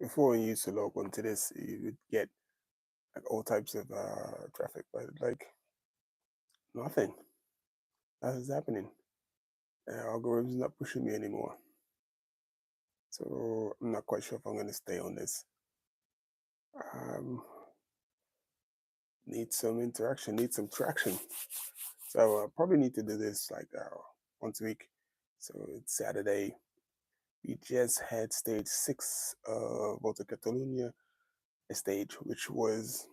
Before when you used to log onto this, you would get like all types of traffic, but like nothing. Nothing's happening. Algorithm's not pushing me anymore. So I'm not quite sure if I'm going to stay on this. Um, need some interaction, need some traction. So I probably need to do this like once a week. So it's Saturday. We just had stage six of Volta Catalunya, a stage which was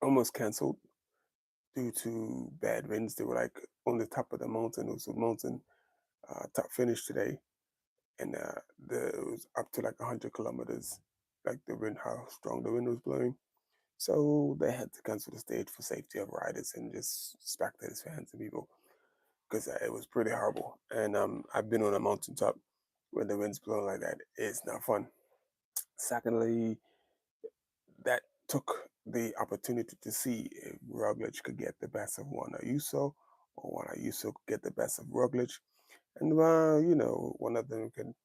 almost cancelled due to bad winds. They were like on the top of the mountain. It was a mountain top finish today, and it was up to like 100 kilometers, like the wind, how strong the wind was blowing. So they had to cancel the stage for safety of riders and just spectators, fans, and people because it was pretty horrible. And I've been on a mountaintop when the wind's blowing like that. It's not fun. Secondly, that took the opportunity to see if Roglic could get the best of Juan Ayuso or Juan Ayuso could get the best of Roglic. And, one of them can.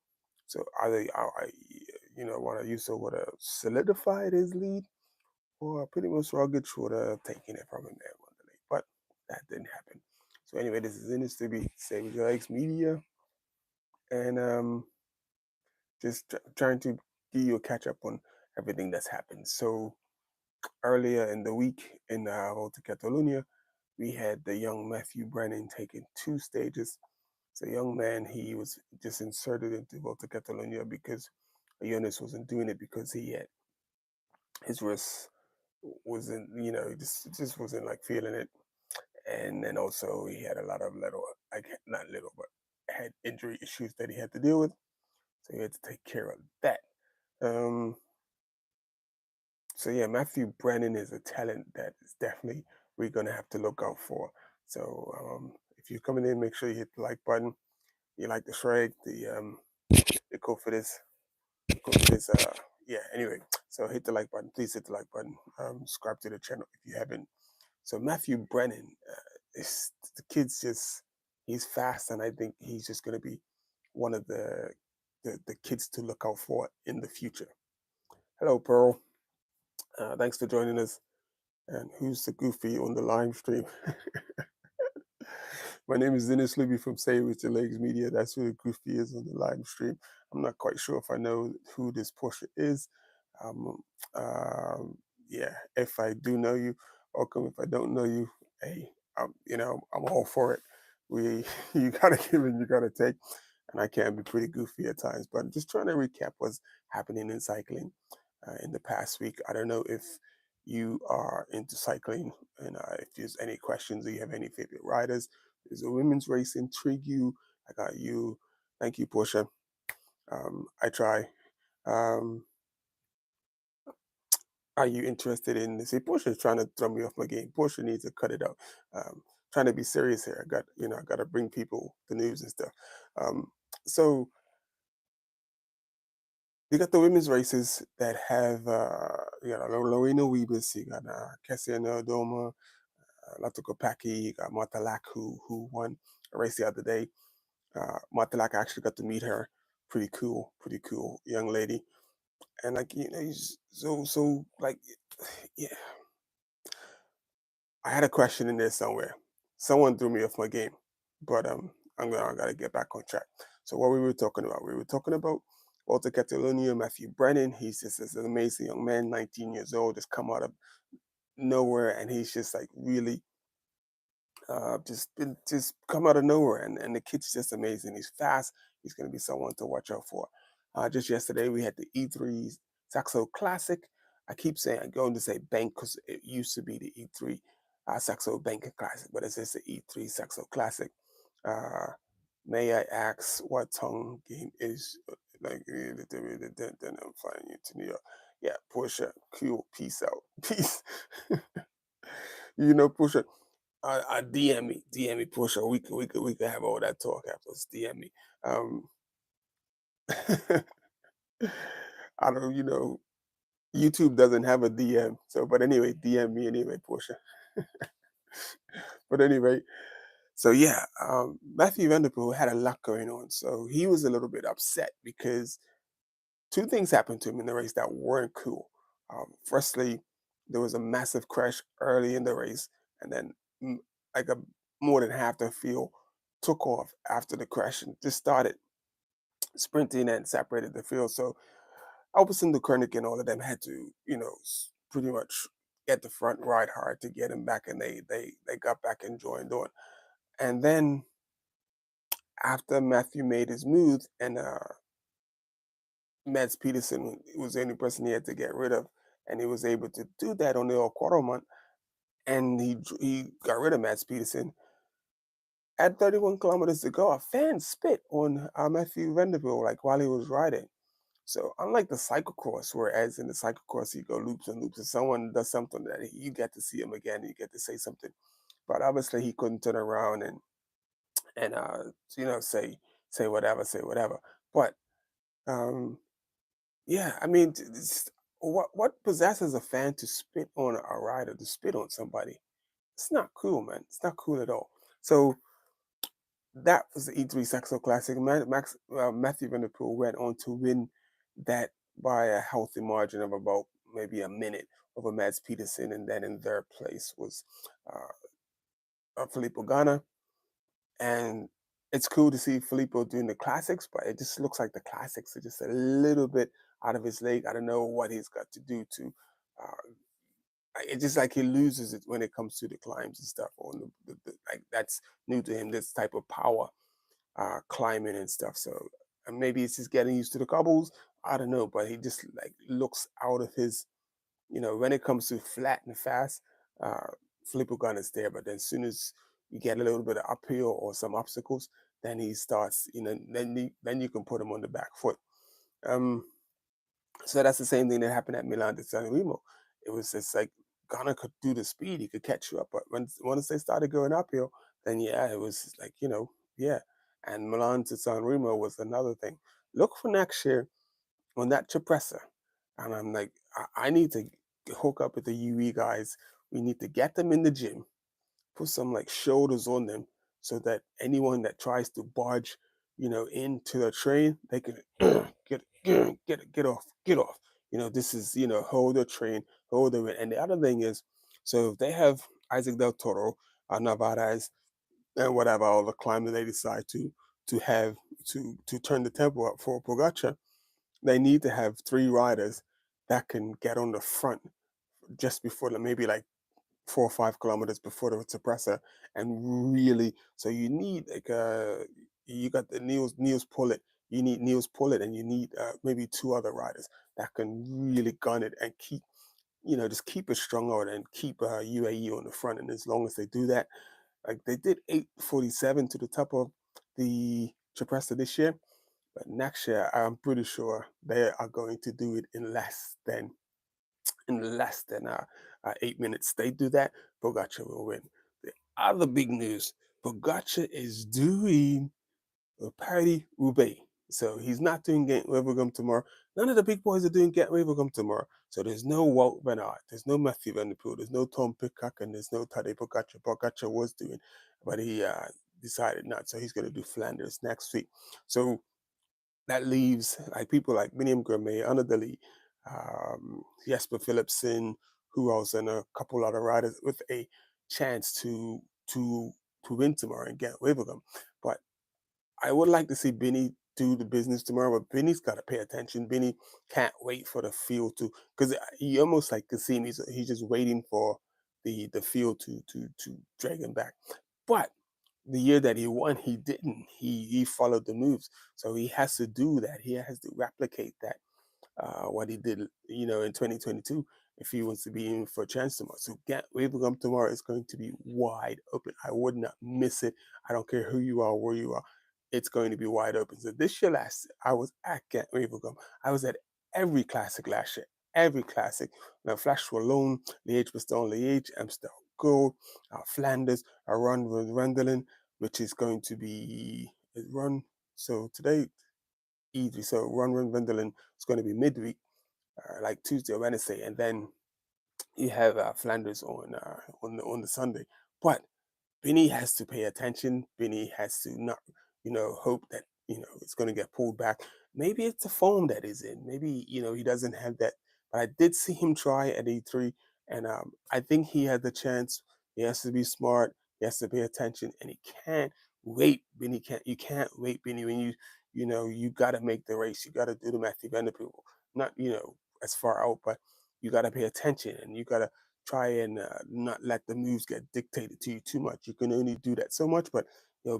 So either Juan Ayuso would have solidified his lead or pretty much Roglic would have taken it from him and won the league. But that didn't happen. So anyway, this is Innis to be Say With Your Legs Media. And just trying to give you a catch up on everything that's happened. So earlier in the week in Volta Catalunya, we had the young Matthew Brennan taking two stages. So young man, he was just inserted into Volta Catalunya because Jonas wasn't doing it because he had his wrist wasn't, he just wasn't like feeling it. And then also he had a lot of little, like not little, but had injury issues that he had to deal with. So he had to take care of that. Um, So yeah, Matthew Brennan is a talent that is definitely we're gonna have to look out for. So if you're coming in, make sure you hit the like button. You like the Shrek, the code for this, code for this. Yeah. Anyway, so hit the like button. Please hit the like button. Subscribe to the channel if you haven't. So Matthew Brennan, is the kid's just he's fast, and I think he's just gonna be one of the kids to look out for in the future. Hello, Pearl. Thanks for joining us. And who's the goofy on the live stream? My name is Dennis Libby from Say With Your Legs Media. That's who the goofy is on the live stream. I'm not quite sure if I know who this Portia is. Um, um, yeah, if I do know you, welcome. If I don't know you, hey, I'm all for it. We, you gotta give and you gotta take, and I can be pretty goofy at times. But I'm just trying to recap what's happening in cycling in the past week. I don't know if you are into cycling, and if there's any questions or you have any favorite riders. Does the women's race intrigue you? I got you. Thank you, Portia. I try. Um, are you interested in? See, Portia's trying to throw me off my game. Portia needs to cut it out. Um, Trying to be serious here. I got to bring people the news and stuff. Um, so you got the women's races that have, you got Lorena Wiebes, you got Kessia Doma, Latuko Paki, you got Marta Lack, who won a race the other day. Marta Lack, I actually got to meet her. Pretty cool young lady. And like, so like, yeah, I had a question in there somewhere. Someone threw me off my game, but I gotta get back on track. So what we were talking about? We were talking about Walter Catalonia, Matthew Brennan. He's just this amazing young man, 19 years old, just come out of nowhere, and he's just like really just come out of nowhere, and the kid's just amazing. He's fast. He's going to be someone to watch out for. Just yesterday we had the E3 Saxo Classic. I keep saying I'm going to say Bank because it used to be the E3 Saxo Bank Classic, but it's just the E3 Saxo Classic. Uh, may I ask what tongue game is like? Then I'm flying you to New York. Yeah, Portia, cool. Peace out. Peace. Portia. DM me, Portia. We could have all that talk afterwards. DM me. Um, I don't, YouTube doesn't have a DM. So, but anyway, DM me anyway, Portia. But anyway, so yeah, Matthew Vanderpool had a lot going on. So he was a little bit upset because two things happened to him in the race that weren't cool. Firstly, there was a massive crash early in the race, and then mm, like a more than half the field took off after the crash and just started sprinting and separated the field. So Albertson, the Koenig, and all of them had to, pretty much get the front ride hard to get him back, and they got back and joined on. And then after Matthew made his move, and Mads Peterson was the only person he had to get rid of, and he was able to do that on the quarter month, and he got rid of Mads Peterson. At 31 kilometers to go, a fan spit on Matthew Vanderbilt like while he was riding. So unlike the cyclocross, whereas in the cyclocross you go loops and loops, and someone does something that you get to see him again, you get to say something. But obviously he couldn't turn around and say whatever, say whatever. But um, yeah, I mean, what possesses a fan to spit on a rider, to spit on somebody? It's not cool, man. It's not cool at all. So that was the E3 Saxo Classic. Matthew Van Der Poel went on to win that by a healthy margin of about maybe a minute over Mads Peterson, and then in third place was Filippo Ganna. And it's cool to see Filippo doing the classics, but it just looks like the classics are just a little bit out of his league. I don't know what he's got to do to. Uh, it's just like he loses it when it comes to the climbs and stuff. On like that's new to him. This type of power climbing and stuff. So maybe it's just getting used to the cobbles. I don't know, but he just like looks out of his. When it comes to flat and fast, uh, Filippo Gun is there. But then as soon as you get a little bit of uphill or some obstacles, then he starts. Then you can put him on the back foot. Um, so that's the same thing that happened at Milan de San Remo. It was just like Ghana could do the speed, he could catch you up. But once they started going uphill, then yeah, it was like, yeah. And Milan to San Remo was another thing. Look for next year on that Cipressa. And I'm like, I need to hook up with the UE guys. We need to get them in the gym, put some like shoulders on them so that anyone that tries to barge, into the train, they can get off, get off. This is, hold the train, hold the wind. And the other thing is, so if they have Isaac Del Toro, Navarez, and whatever all the climber they decide to have to turn the tempo up for Pogacar, they need to have three riders that can get on the front just before maybe like 4 or 5 kilometers before the suppressor, and really, so you need like you got the Niels Pullet, you need Niels Pullet, and you need maybe two other riders that can really gun it and keep, just keep it strung out and keep UAE on the front. And as long as they do that, like they did 8:47 to the top of the suppressor this year, but next year I'm pretty sure they are going to do it in less than 8 minutes. They do that, Pogacar will win. The other big news: Pogacar is doing a Paris Roubaix. So he's not doing Ghent Wevelgem tomorrow. None of the big boys are doing Ghent Wevelgem tomorrow. So there's no Wout van Aert, there's no Matthew Van Der Poel, there's no Tom Pitcock, and there's no Tadej Pogacar. Pogacar was doing, but he decided not. So he's going to do Flanders next week. So that leaves like people like Miniam Gourmet, Anna Deli, Jesper Philipsen, who else, and a couple other riders with a chance to win tomorrow and get away with them. But I would like to see Benny do the business tomorrow, but Benny's got to pay attention. Benny can't wait for the field to, because he almost like can see him. He's just waiting for the field to drag him back. But the year that he won, he didn't. He followed the moves, so he has to do that. He has to replicate that what he did, in 2022, if he wants to be in for a chance tomorrow. So Ghent Wevelgem tomorrow is going to be wide open. I would not miss it. I don't care who you are, where you are. It's going to be wide open. So this year, I was at Ghent Wevelgem. I was at every classic last year. Every classic. Now, Flash Wallon, Liège, Bastogne, Liège, Amstel Gold, Flanders, a run with Rendelin, which is going to be a run. So today, easy. So run with Rendelin is going to be midweek, like Tuesday or Wednesday, and then you have Flanders on the Sunday. But Benny has to pay attention. Benny has to not, hope that it's going to get pulled back. Maybe it's the foam that is in. Maybe he doesn't have that. But I did see him try at E3, and I think he had the chance. He has to be smart. He has to pay attention, and he can't wait. Benny can't. You can't wait, Benny. When you got to make the race. You got to do the Matthew Vanderpool. Not as far out, but you got to pay attention, and you got to try and not let the moves get dictated to you too much. You can only do that so much, but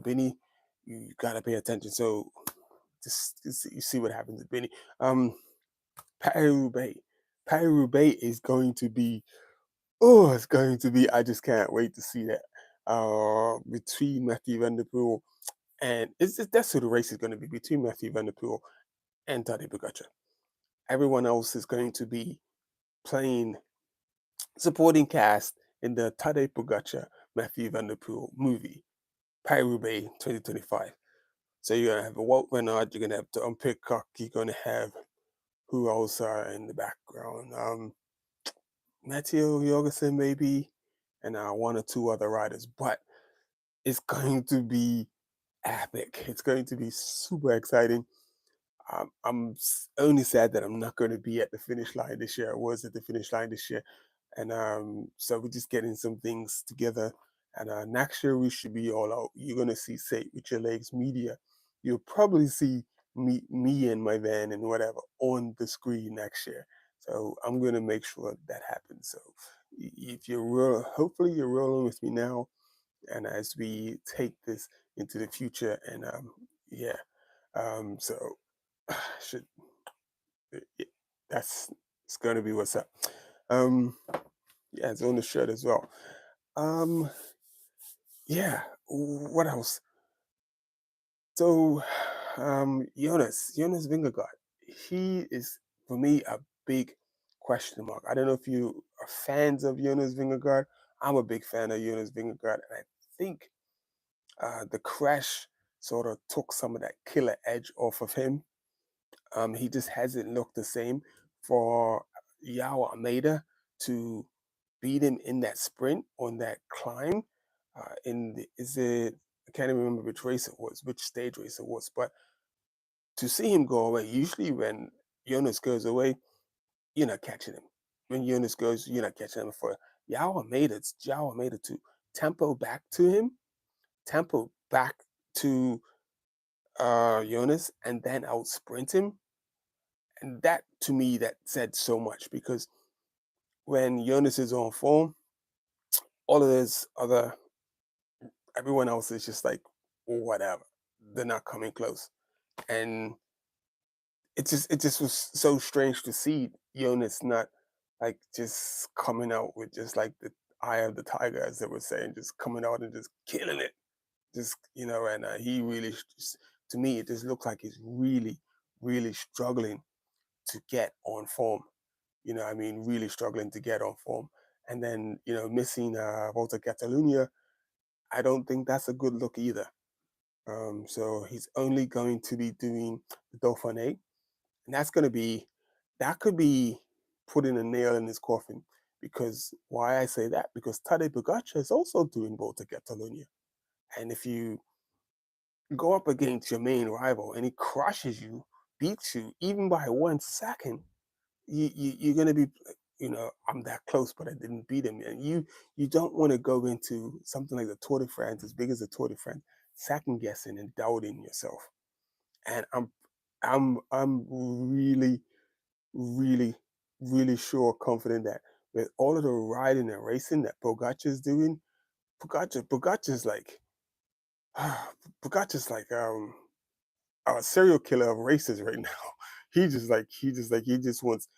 Benny, you got to pay attention. So just you see what happens with Benny. Um, Paris-Roubaix. Paris-Roubaix is going to be, oh, it's going to be, I just can't wait to see that. Between Matthew Van Der Poel and that's who the race is going to be, between Matthew Van Der Poel and Tadej Pogacar. Everyone else is going to be playing supporting cast in the Tadej Pogacar Matthew Van Der Poel movie, Paris-Roubaix 2025. So you're gonna have a Walt Renard, you're gonna have Tom Pitcock, you're gonna have who else are in the background? Matteo Jorgensen maybe, and one or two other riders. But it's going to be epic. It's going to be super exciting. I'm only sad that I'm not going to be at the finish line this year. I was at the finish line this year, and so we're just getting some things together. And next year we should be all out. You're gonna see Say with Your Legs Media. You'll probably see me and my van and whatever on the screen next year. So I'm gonna make sure that happens. So if you're real, hopefully you're rolling with me now, and as we take this into the future, and yeah, so should yeah, that's it's gonna be what's up. Um, yeah, it's on the shirt as well. Um, yeah, what else? So, Jonas Vingegaard, he is for me a big question mark. I don't know if you are fans of Jonas Vingegaard. I'm a big fan of Jonas Vingegaard, and I think the crash sort of took some of that killer edge off of him. He just hasn't looked the same for Yao Almeida to beat him in that sprint on that climb. Is it? I can't even remember which race it was, which stage race it was. But to see him go away, usually when Jonas goes away, you're not catching him. When Jonas goes, you're not catching him. For Yao Almeida to tempo back to him, tempo back to Jonas, and then out sprint him. And that to me, that said so much because when Jonas is on form, all of this other everyone else is just like whatever. They're not coming close. And it just was so strange to see Jonas not like just coming out with just like the eye of the tiger, as they were saying, just coming out and just killing it. Just and he really just, to me it just looks like he's really, really struggling to get on form. I mean, really struggling to get on form. And then, missing Volta Catalunya, I don't think that's a good look either. So he's only going to be doing the Dauphiné, and that could be putting a nail in his coffin. Because why I say that? Because Tadej Pogacar is also doing Volta Catalunya, and if you go up against your main rival and he crushes you, beats you even by 1 second, you're gonna be I'm that close, but I didn't beat him. And you don't want to go into something like the Tour de France, as big as the Tour de France, second guessing and doubting yourself. And I'm really, really, really sure, confident that with all of the riding and racing that Pogacar's doing, Pogacar's like Pogacar's like a serial killer of races right now. He just wants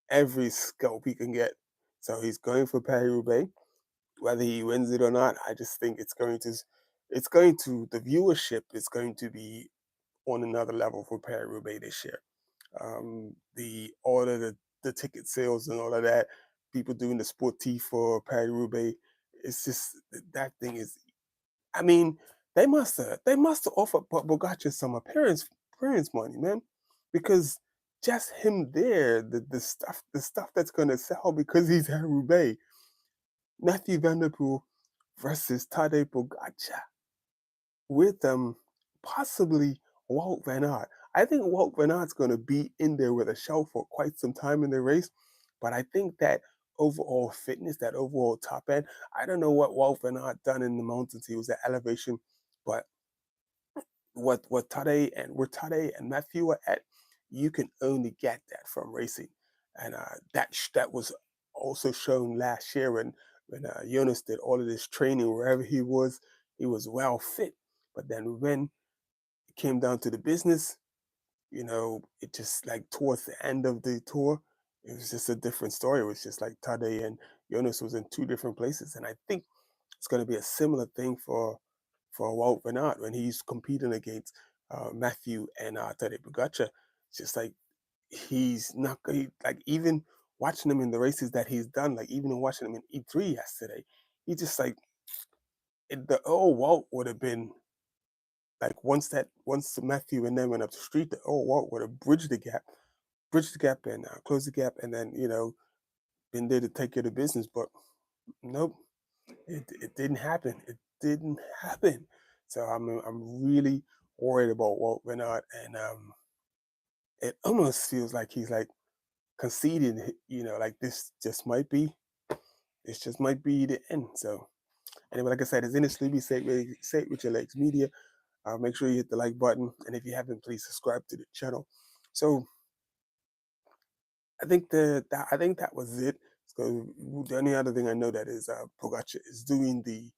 every scalp he can get. So he's going for Paris-Roubaix. Whether he wins it or not, I just think the viewership is going to be on another level for Paris-Roubaix this year. The ticket sales and all of that, people doing the sportif for Paris-Roubaix, it's just that thing is. I mean, they must have offered Bogacar some appearance money, man, because just him there, the stuff that's gonna sell because he's at Roubaix. Matthew Van Der Poel versus Tadej Pogacar with possibly Walt Van Aert. I think Walt Van Aert's going to be in there with a show for quite some time in the race, but I think that overall fitness, that overall top end, I don't know what Walt Van Aert done in the mountains. He was at elevation, but what Tade and where Tade and Matthew are at, you can only get that from racing, and that was also shown last year when Jonas did all of this training wherever he was well fit, but then when it came down to the business, it just like towards the end of the tour, it was just a different story. It was just like Tade and Jonas was in two different places, and I think it's going to be a similar thing for Walt Van Aert when he's competing against Matthew and Tadej Pogacar. It's just like he's not like even watching him in the races that he's done, like even watching him in E3 yesterday, he just like the old Walt would have been like once Matthew and them went up the street, the old Walt would have bridged the gap and closed the gap, and then been there to take care of business. But nope, it didn't happen. It didn't happen. So I'm really worried about Walt Bernard, and it almost feels like he's like conceding. Like this just might be the end. So anyway, like I said, it's in the Sleepy Say It With Your Legs Media. Make sure you hit the like button, and if you haven't, please subscribe to the channel. So I think that was it. So the only other thing I know that is Pogacar is doing the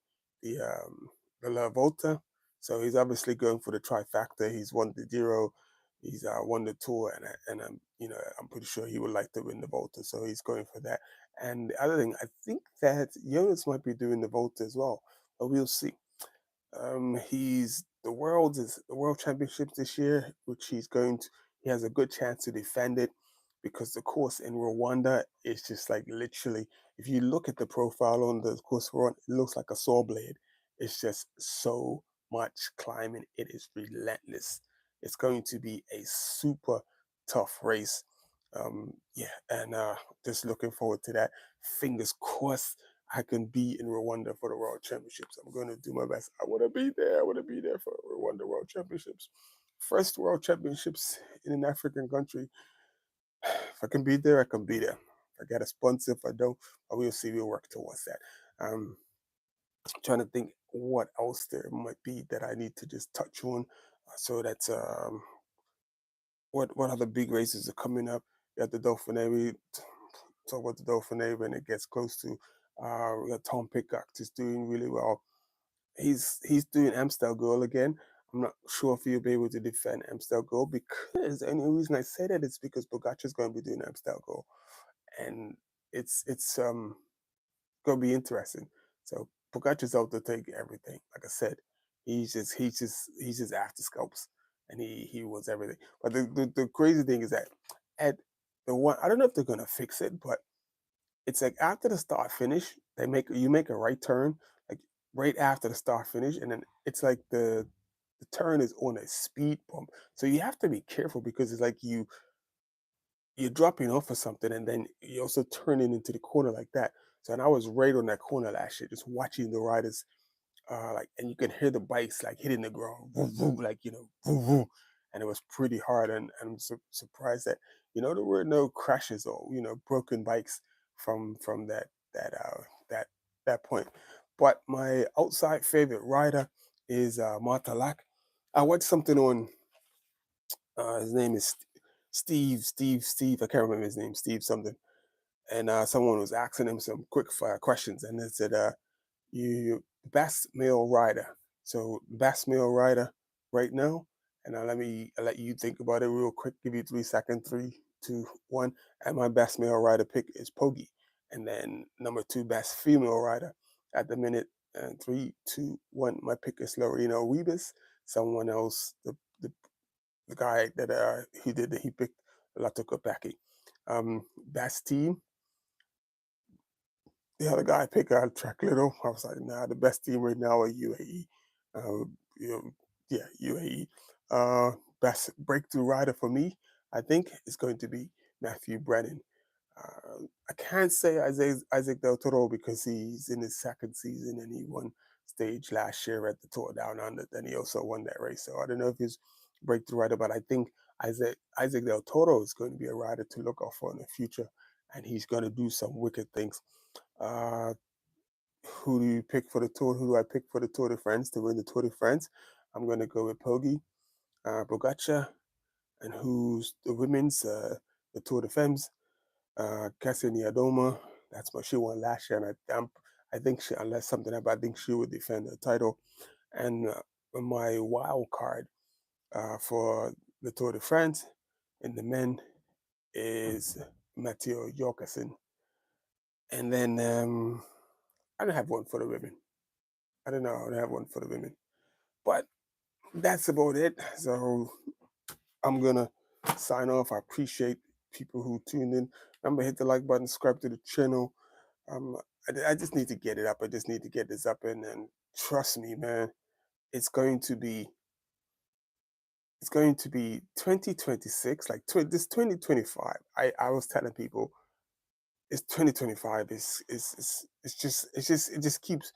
La Volta. So he's obviously going for the trifecta. He's won the Giro, he's won the Tour, and I'm pretty sure he would like to win the Volta. So he's going for that. And the other thing, I think that Jonas might be doing the Volta as well, but we'll see. He's the world championships this year, which he has a good chance to defend it because the course in Rwanda is just like literally, if you look at the profile on the course we're on, it looks like a saw blade. It's just so much climbing. It is relentless. It's going to be a super tough race. Yeah, and just looking forward to that. Fingers crossed I can be in Rwanda for the World Championships. I'm going to do my best. I want to be there. I want to be there for Rwanda World Championships. First World Championships in an African country. If I can be there, I can be there. If I get a sponsor, if I don't, I will see. We'll work towards that. Trying to think what else there might be that I need to just touch on. So that's what other big races are coming up. You got the Dauphiné. We talk about the Dauphiné when it gets close to. We got Tom Pickock just doing really well. He's doing Amstel Gold again. I'm not sure if he'll be able to defend Amstel Gold because the only reason I say that is because Pogacar's going to be doing Amstel Gold, and it's going to be interesting. So Pogacar's out to take everything. Like I said, he's just after scalps, and he wants everything. But the crazy thing is that at the one, I don't know if they're going to fix it, but it's like after the start finish, you make a right turn, like right after the start finish, and then it's like the turn is on a speed bump. So you have to be careful because it's like you're dropping off of something and then you also turning into the corner like that. So and I was right on that corner last year, just watching the riders like, and you can hear the bikes like hitting the ground, vroom, vroom, like vroom, vroom, and it was pretty hard. And I'm surprised that there were no crashes or broken bikes from that that point. But my outside favorite rider is Martalak. I watched something on his name is Steve. I can't remember his name, Steve something. And someone was asking him some quick fire questions, and they said, you best male rider. So best male rider right now. And I'll let you think about it real quick. Give you 3 seconds. 3, 2, 1. And my best male rider pick is Pogi. And then number two best female rider at the minute. And 3, 2, 1. My pick is Lorena Weebus. Someone else, the guy that he picked Latuka Paki. Best team, the other guy picked out Track Little. I was like, nah, the best team right now are UAE. Uh, you know, yeah, UAE. Best breakthrough rider for me, I think, is going to be Matthew Brennan. I can't say Isaac Del Toro because he's in his second season and he won stage last year at the Tour Down Under. Then he also won that race. So I don't know if he's breakthrough rider, but I think Isaac Del Toro is going to be a rider to look out for in the future, and he's going to do some wicked things. Uh, who do you pick for the Tour? Who do I pick for the Tour de France to win the Tour de France? I'm going to go with Poggi, Pogacar, and who's the women's the Tour de Femmes, Cassia Niadoma. That's what she won last year, and I think she, unless something happened, I think she would defend the title. And my wild card for the Tour de France in the men is Matteo Jorgensen. And then I don't have one for the women. I don't know. I don't have one for the women. But that's about it. So I'm going to sign off. I appreciate people who tuned in. Remember, hit the like button, subscribe to the channel. Um, I just need to get it up. I just need to get this up. And trust me, man, it's going to be it's going to be 2026, like this 2025. I was telling people it's 2025. It just keeps,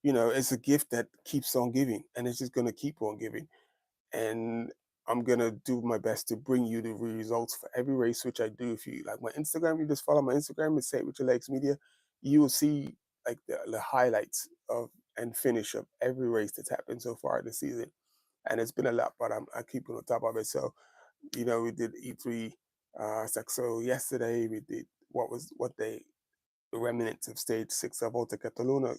it's a gift that keeps on giving, and it's just gonna keep on giving. And I'm gonna do my best to bring you the results for every race which I do. If you like my Instagram, you just follow my Instagram and say it with your legs media, you will see like the highlights of and finish of every race that's happened so far this season. And it's been a lot, but I keep on top of it. So we did E3 Saxo yesterday. We did what they the remnants of stage 6 of Volta Catalunya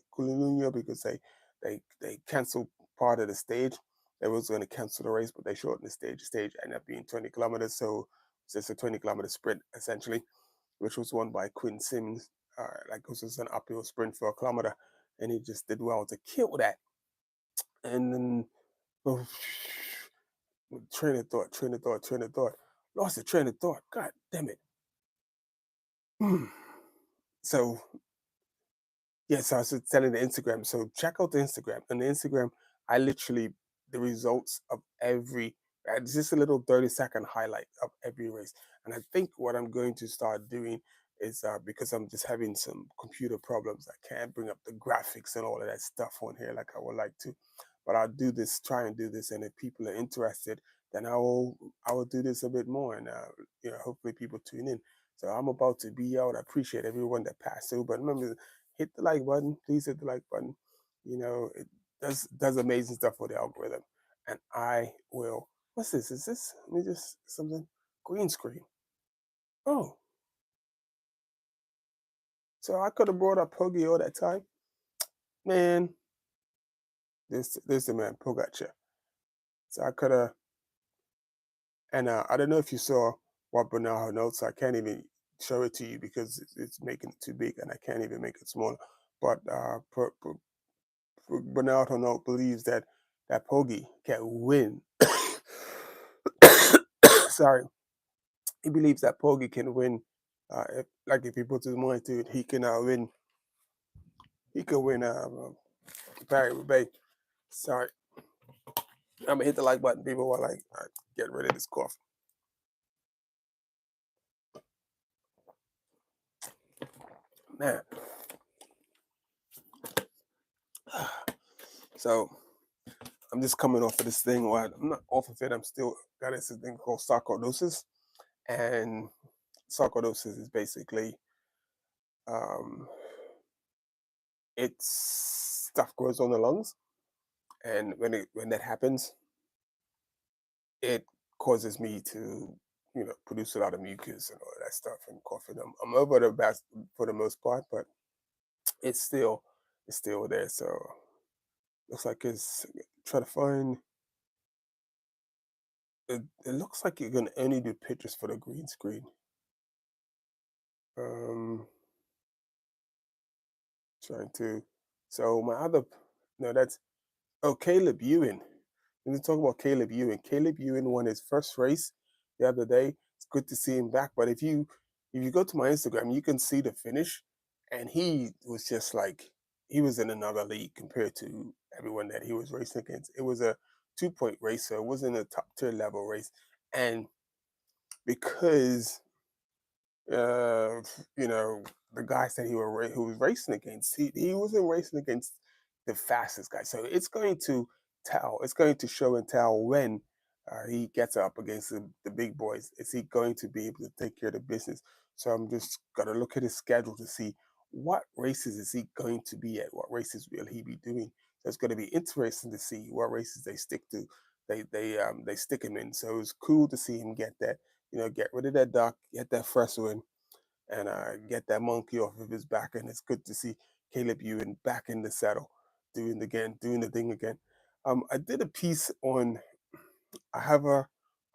because they canceled part of the stage. They was going to cancel the race, but they shortened the stage. The stage ended up being 20 kilometers, so it's just a 20-kilometer sprint essentially, which was won by Quinn Simmons. Like it was just an uphill sprint for a kilometer, and he just did well to kill that. And then oh, train of thought, lost the train of thought. God damn it. So yes, I was just telling the Instagram. So check out the Instagram. On the Instagram, I literally the results of every it's just a little 30-second highlight of every race. And I think what I'm going to start doing is because I'm just having some computer problems, I can't bring up the graphics and all of that stuff on here like I would like to. But I'll do this, try and do this, and if people are interested, then I will do this a bit more, and hopefully people tune in. So I'm about to be out. I appreciate everyone that passed through, but remember, hit the like button. Please hit the like button. It does amazing stuff for the algorithm. And I will. What's this? Is this? Let me just something. Green screen. Oh, so I could have brought up Poggy all that time, man. This the man Pogacar. So I could have. And I don't know if you saw what Bernardo notes. I can't even show it to you because it's making it too big, and I can't even make it smaller. But Bernardo note believes that Poggi can win. Sorry, he believes that Poggi can win. If he puts his mind to it, he can win. He can win Paris Roubaix. Sorry, I'm gonna hit the like button, people, while I get rid of this cough. Man, so I'm just coming off of this thing. Well, I'm not off of it. I'm still got this thing called sarcoidosis, and sarcoidosis is basically um, it's stuff grows on the lungs, and when that happens, it causes me to produce a lot of mucus and all of that stuff and coughing. I'm over the best for the most part, but it's still it's still there. So looks like it's try to find. It looks like you're gonna only do pictures for the green screen. Um, trying to. So my other no, that's Caleb Ewan. When you talk about Caleb Ewan won his first race the other day. It's good to see him back. But if you go to my Instagram, you can see the finish, and he was just like he was in another league compared to everyone that he was racing against. It was a 2 point race, so it wasn't a top tier level race, and because uh, you know, the guys that who was racing against, he wasn't racing against the fastest guy. So it's going to tell, it's going to show and tell when he gets up against the big boys. Is he going to be able to take care of the business? So I'm just gonna look at his schedule to see what races is he going to be at. What races will he be doing? So it's going to be interesting to see what races they stick to. They stick him in. So it's cool to see him get that. Get rid of that duck, get that fresh one, and get that monkey off of his back. And it's good to see Caleb Ewan back in the saddle, doing the thing again. I did a piece on. I have a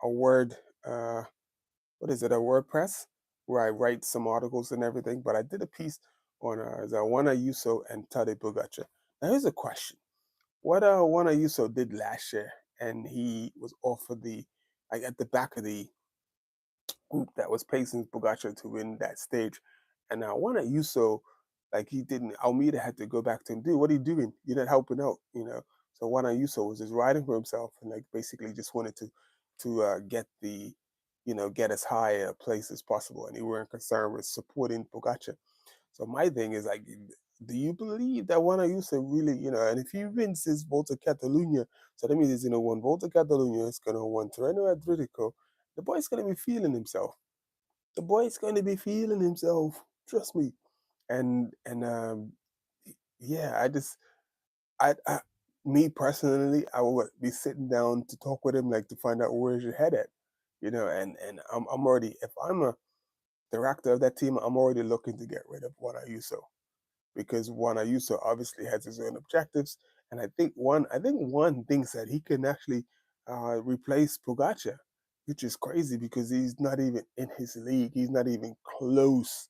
word. What is it? A WordPress where I write some articles and everything. But I did a piece on Zawana Yuso and Tade Pogacar. Now here's a question: what Juan Ayuso did last year, and he was offered the like at the back of the group that was pacing Pogacar to win that stage. And now Juan Ayuso, like he didn't. Almeida had to go back to him, dude. What are you doing? You're not helping out. So Juan Ayuso was just riding for himself and like basically just wanted to get as high a place as possible, and he weren't concerned with supporting Pogacar. So my thing is like, do you believe that Juan Ayuso really, and if he wins this Volta Catalunya, so that means he's gonna win Volta Catalunya, it's gonna win Terreno Adriatico. The boy's gonna be feeling himself. The boy's gonna be feeling himself. Trust me. And yeah, I me personally, I would be sitting down to talk with him, like to find out where's your head at, and I'm already, if I'm a director of that team, I'm already looking to get rid of Juan Ayuso because Juan Ayuso obviously has his own objectives, and I think one thinks that he can actually replace Pogacar, which is crazy because he's not even in his league. He's not even close.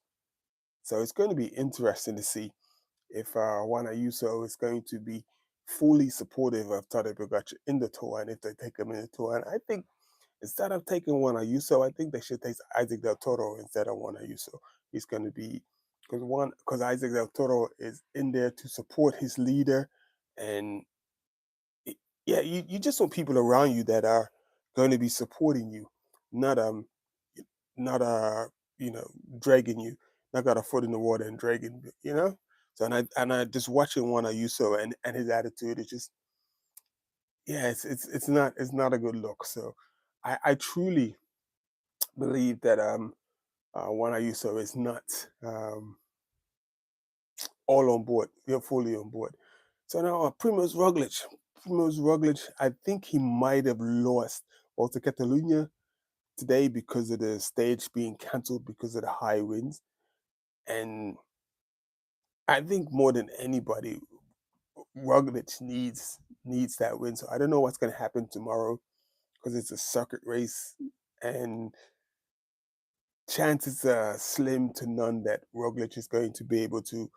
So it's going to be interesting to see if Juan Ayuso is going to be fully supportive of Tadej Pogacar in the tour, and if they take him in the tour. And I think instead of taking Juan Ayuso, I think they should take Isaac Del Toro instead of Juan Ayuso. He's going to be because Isaac Del Toro is in there to support his leader, and yeah, you just want people around you that are going to be supporting you, not not you know dragging you, not got a foot in the water and dragging you. So and I just watching Juan Ayuso and his attitude is just, yeah, it's not a good look. So I truly believe that Juan Ayuso is not all on board. You're fully on board. So now Primoz Roglic, I think he might have lost Volta Catalunya today because of the stage being cancelled because of the high winds. And I think more than anybody, Roglic needs that win. So I don't know what's going to happen tomorrow because it's a circuit race, and chances are slim to none that Roglic is going to be able to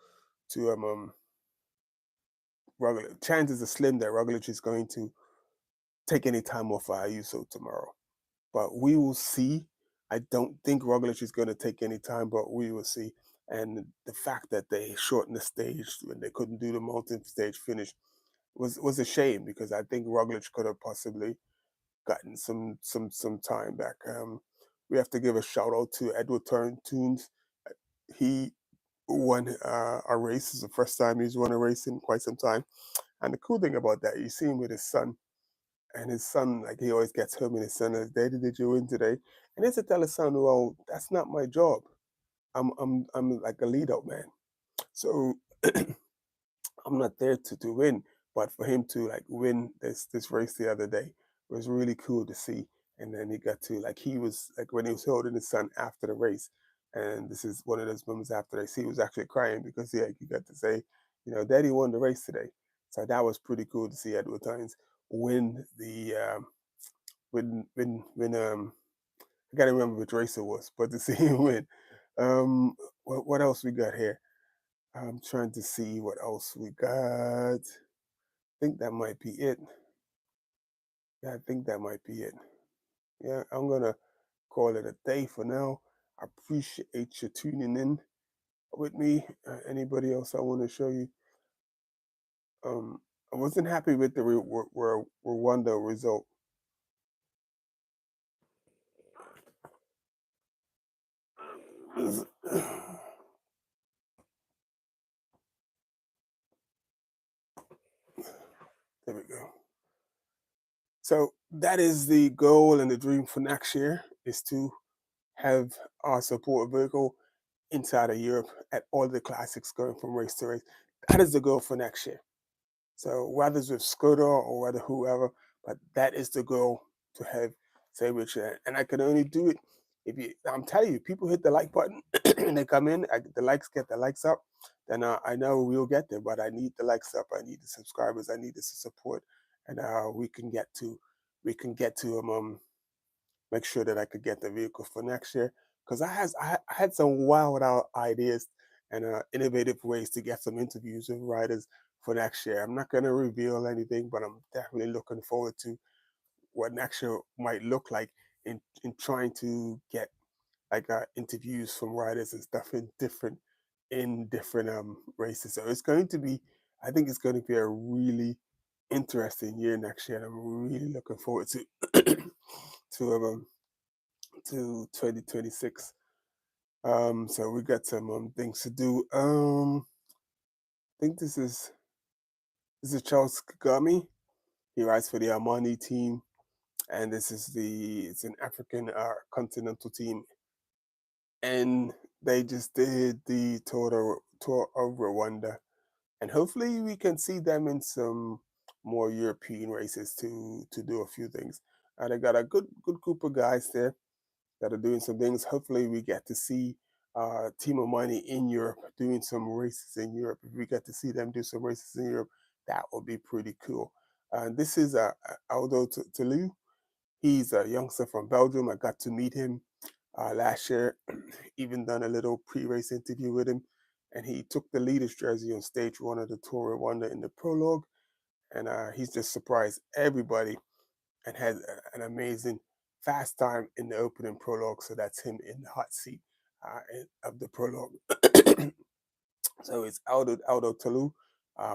Roglic. Chances are slim that Roglic is going to take any time off for Ayuso tomorrow. But we will see. I don't think Roglic is going to take any time, but we will see. And the fact that they shortened the stage when they couldn't do the multi-stage finish was a shame because I think Roglic could have possibly gotten some time back. We have to give a shout out to Edward Tunes. He won a race. It's the first time he's won a race in quite some time. And the cool thing about that, you see him with his son, and his son, like he always gets home and his son says, "Daddy, did you win today?" And he has to tell his son, "Well, that's not my job. I'm like a lead out man. So I'm not there to win." But for him to like win this race the other day was really cool to see. And then he got to like he was like when he was holding his son after the race, and this is one of those moments after the race, he was actually crying because he got to say, Daddy won the race today. So that was pretty cool to see Edward Tynes win the when I gotta remember which race it was, but to see him win. What else we got here? I'm trying to see what else we got. I think that might be it. Yeah, I think that might be it. Yeah, I'm gonna call it a day for now. I appreciate you tuning in with me. Anybody else I want to show you? I wasn't happy with the Rwanda result. There we go. So that is the goal and the dream for next year is to have our support vehicle inside of Europe at all the classics going from race to race. That is the goal for next year. So whether it's with Skoda or whether whoever, but that is the goal to have say which and I can only do it if you. I'm telling you, people hit the like button and they come in. The likes get the likes up, then I know we'll get there. But I need the likes up. I need the subscribers. I need the support, and we can get to make sure that I could get the vehicle for next year because I had some wild out ideas and innovative ways to get some interviews with riders for next year. I'm not going to reveal anything, but I'm definitely looking forward to what next year might look like in trying to get like interviews from riders and stuff in different races. So it's going to be, I think it's going to be a really interesting year next year, and I'm really looking forward to to um, to 2026. So we got some things to do. I think this is Charles Kagame. He rides for the Armani team, and it's an African continental team, and they just did the tour of Rwanda, and hopefully we can see them in some more European races to do a few things. They got a good group of guys there that are doing some things. Hopefully, we get to see Team of Money in Europe doing some races in Europe. If we get to see them do some races in Europe, that would be pretty cool. This is Aldo Talou. He's a youngster from Belgium. I got to meet him last year, even done a little pre-race interview with him. And he took the leader's jersey on stage one of the Tour of Wonder in the prologue. And he's just surprised everybody and had an amazing fast time in the opening prologue. So that's him in the hot seat of the prologue. So it's Aldo Talou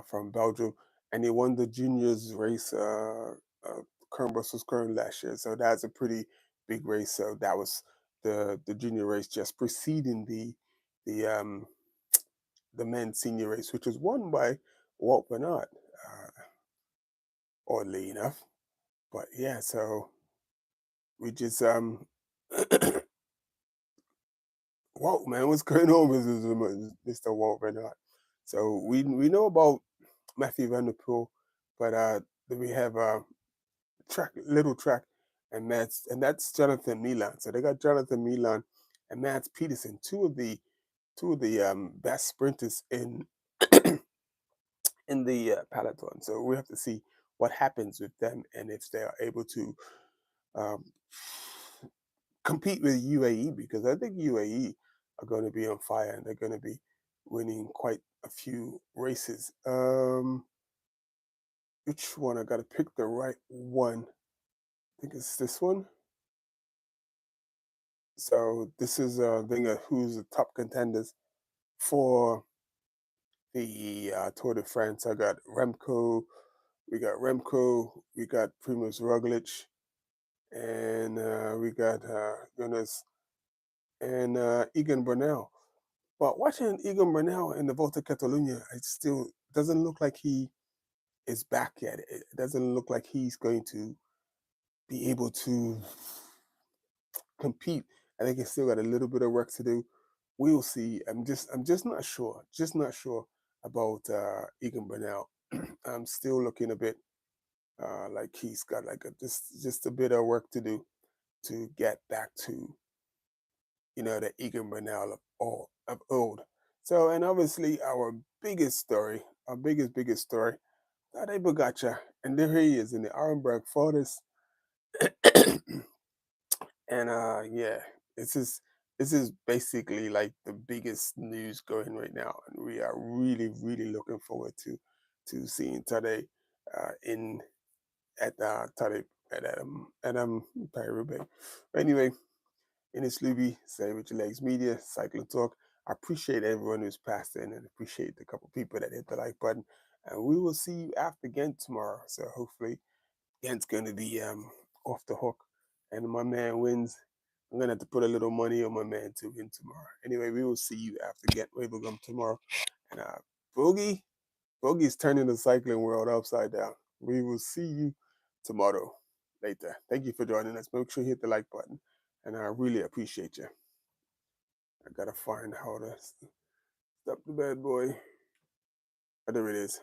from Belgium, and he won the juniors race, Kern Brussels Kern last year. So that's a pretty big race. So that was the junior race just preceding the the men's senior race, which was won by Walt Bernard, oddly enough. But yeah, so we just Walt, man, what's going on with Mr. Walt Bernard? So we know about Matthew Van Der Poel, but then we have little track, and that's Jonathan Milan. So they got Jonathan Milan and Matt Peterson, two of the best sprinters in the peloton. So we have to see what happens with them and if they are able to um, compete with UAE, because I think UAE are going to be on fire and they're going to be winning quite a few races. Which one? I got to pick the right one. I think it's this one. So this is thing of who's the top contenders for the Tour de France. I got Remco. We got Remco. We got Primoz Roglic, and we got Jonas and Egan Bernal. But watching Egan Bernal in the Volta Catalunya, it still doesn't look like he is back yet. It doesn't look like he's going to be able to compete. I think he's still got a little bit of work to do. We'll see. I'm just not sure. Just not sure about Egan Bernal. I'm still looking a bit like he's got like just a bit of work to do to get back to the Egan Bernal of old. So, and obviously our biggest story, our biggest story, Tadej Pogacar, and there he is in the Arenberg Forest. And yeah, this is basically like the biggest news going right now, and we are really looking forward to seeing Tadej in at Tadej at Paris-Roubaix. Anyway, in this Luby, Say With Your Legs Media, Cycling Talk. I appreciate everyone who's passed in and appreciate the couple people that hit the like button. And we will see you after Ghent tomorrow. So hopefully Ghent's going to be off the hook and my man wins. I'm going to have to put a little money on my man to win tomorrow. Anyway, we will see you after Ghent Wevelgem tomorrow. And Bogey's turning the cycling world upside down. We will see you tomorrow. later. Thank you for joining us. Make sure you hit the like button, and I really appreciate you. I gotta find how to stop the bad boy. Oh, there it is.